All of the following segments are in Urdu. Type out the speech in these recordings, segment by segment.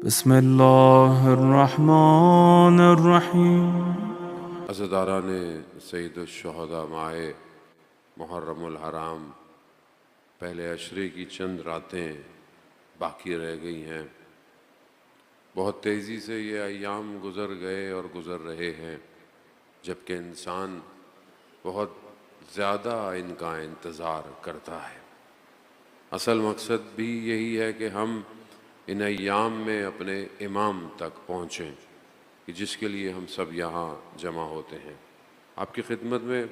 بسم اللہ الرحمن الرحیم۔ عزاداران سید الشہداء ماہ محرم الحرام، پہلے عشرے کی چند راتیں باقی رہ گئی ہیں۔ بہت تیزی سے یہ ایام گزر گئے اور گزر رہے ہیں، جبکہ انسان بہت زیادہ ان کا انتظار کرتا ہے۔ اصل مقصد بھی یہی ہے کہ ہم ان ایام میں اپنے امام تک پہنچیں، کہ جس کے لیے ہم سب یہاں جمع ہوتے ہیں۔ آپ کی خدمت میں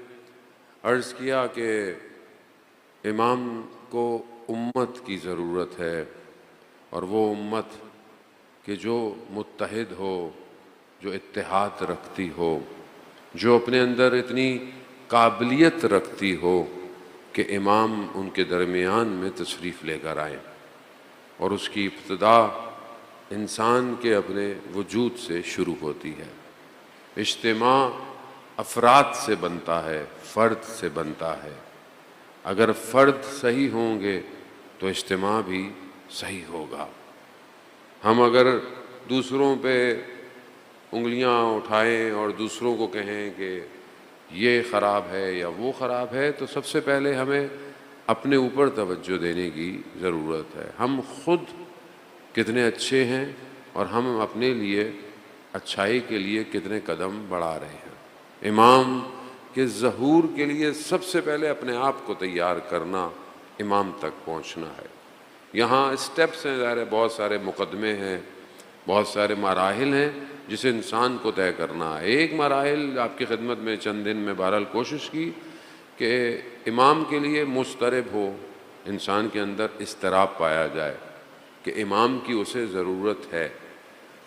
عرض کیا کہ امام کو امت کی ضرورت ہے، اور وہ امت کہ جو متحد ہو، جو اتحاد رکھتی ہو، جو اپنے اندر اتنی قابلیت رکھتی ہو کہ امام ان کے درمیان میں تشریف لے کر آئیں، اور اس کی ابتدا انسان کے اپنے وجود سے شروع ہوتی ہے۔ اجتماع افراد سے بنتا ہے، فرد سے بنتا ہے۔ اگر فرد صحیح ہوں گے تو اجتماع بھی صحیح ہوگا۔ ہم اگر دوسروں پہ انگلیاں اٹھائیں اور دوسروں کو کہیں کہ یہ خراب ہے یا وہ خراب ہے، تو سب سے پہلے ہمیں اپنے اوپر توجہ دینے کی ضرورت ہے۔ ہم خود کتنے اچھے ہیں اور ہم اپنے لیے اچھائی کے لیے کتنے قدم بڑھا رہے ہیں۔ امام کے ظہور کے لیے سب سے پہلے اپنے آپ کو تیار کرنا، امام تک پہنچنا ہے۔ یہاں اسٹیپس ہیں، ظاہر ہے بہت سارے مقدمے ہیں، بہت سارے مراحل ہیں جسے انسان کو طے کرنا ہے۔ ایک مراحل آپ کی خدمت میں چند دن میں بہرحال کوشش کی کہ امام کے لیے مضطرب ہو، انسان کے اندر اضطراب پایا جائے کہ امام کی اسے ضرورت ہے۔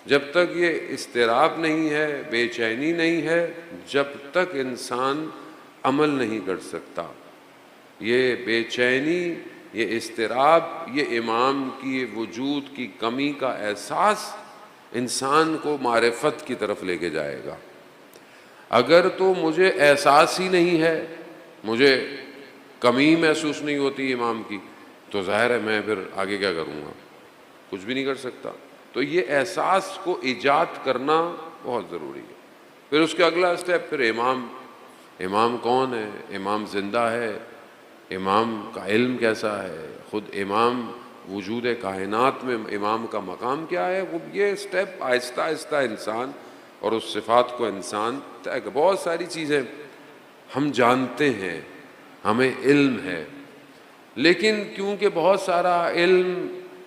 جب تک یہ اضطراب نہیں ہے، بے چینی نہیں ہے، جب تک انسان عمل نہیں کر سکتا۔ یہ بے چینی، یہ اضطراب، یہ امام کی وجود کی کمی کا احساس انسان کو معرفت کی طرف لے کے جائے گا۔ اگر تو مجھے احساس ہی نہیں ہے، مجھے کمی محسوس نہیں ہوتی امام کی، تو ظاہر ہے میں پھر آگے کیا کروں گا؟ کچھ بھی نہیں کر سکتا۔ تو یہ احساس کو ایجاد کرنا بہت ضروری ہے۔ پھر اس کے اگلا اسٹیپ، پھر امام کون ہے؟ امام زندہ ہے؟ امام کا علم کیسا ہے؟ خود امام وجود کائنات میں امام کا مقام کیا ہے؟ وہ یہ اسٹیپ آہستہ آہستہ انسان اور اس صفات کو انسان طے کر۔ بہت ساری چیزیں ہم جانتے ہیں، ہمیں علم ہے، لیکن کیونکہ بہت سارا علم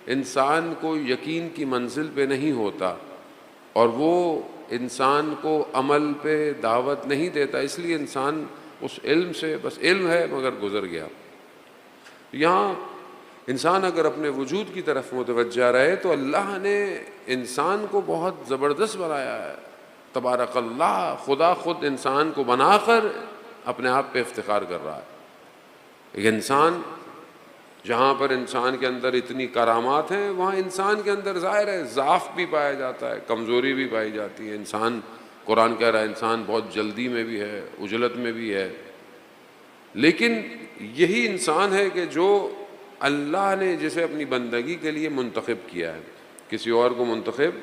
انسان کو یقین کی منزل پہ نہیں ہوتا، اور وہ انسان کو عمل پہ دعوت نہیں دیتا، اس لیے انسان اس علم سے بس علم ہے مگر گزر گیا۔ یہاں انسان اگر اپنے وجود کی طرف متوجہ رہے تو اللہ نے انسان کو بہت زبردست بنایا ہے۔ تبارک اللہ، خدا خود انسان کو بنا کر اپنے آپ پہ افتخار کر رہا ہے۔ ایک انسان، جہاں پر انسان کے اندر اتنی کرامات ہیں، وہاں انسان کے اندر ظاہر ہے ضعف بھی پایا جاتا ہے، کمزوری بھی پائی جاتی ہے۔ انسان، قرآن کہہ رہا ہے، انسان بہت جلدی میں بھی ہے، عجلت میں بھی ہے، لیکن یہی انسان ہے کہ جو اللہ نے جسے اپنی بندگی کے لیے منتخب کیا ہے، کسی اور کو منتخب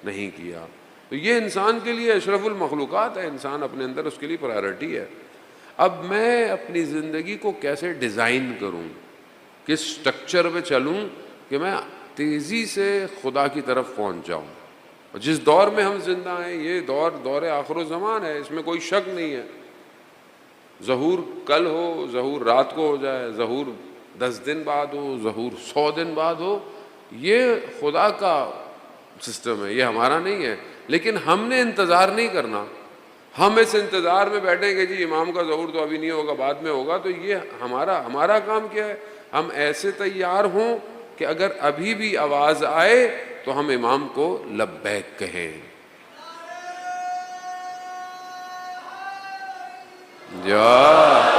نہیں کیا۔ تو یہ انسان کے لیے اشرف المخلوقات ہے، انسان اپنے اندر اس کے لیے پرائرٹی ہے۔ اب میں اپنی زندگی کو کیسے ڈیزائن کروں، کس سٹرکچر پہ چلوں کہ میں تیزی سے خدا کی طرف پہنچ جاؤں۔ اور جس دور میں ہم زندہ ہیں، یہ دور آخر و زمان ہے، اس میں کوئی شک نہیں ہے۔ ظہور کل ہو، ظہور رات کو ہو جائے، ظہور 10 دن بعد ہو، ظہور 100 دن بعد ہو، یہ خدا کا سسٹم ہے، یہ ہمارا نہیں ہے۔ لیکن ہم نے انتظار نہیں کرنا۔ ہم اس انتظار میں بیٹھیں کہ جی امام کا ظہور تو ابھی نہیں ہوگا، بعد میں ہوگا، تو یہ ہمارا کام کیا ہے؟ ہم ایسے تیار ہوں کہ اگر ابھی بھی آواز آئے تو ہم امام کو لبیک کہیں۔ یا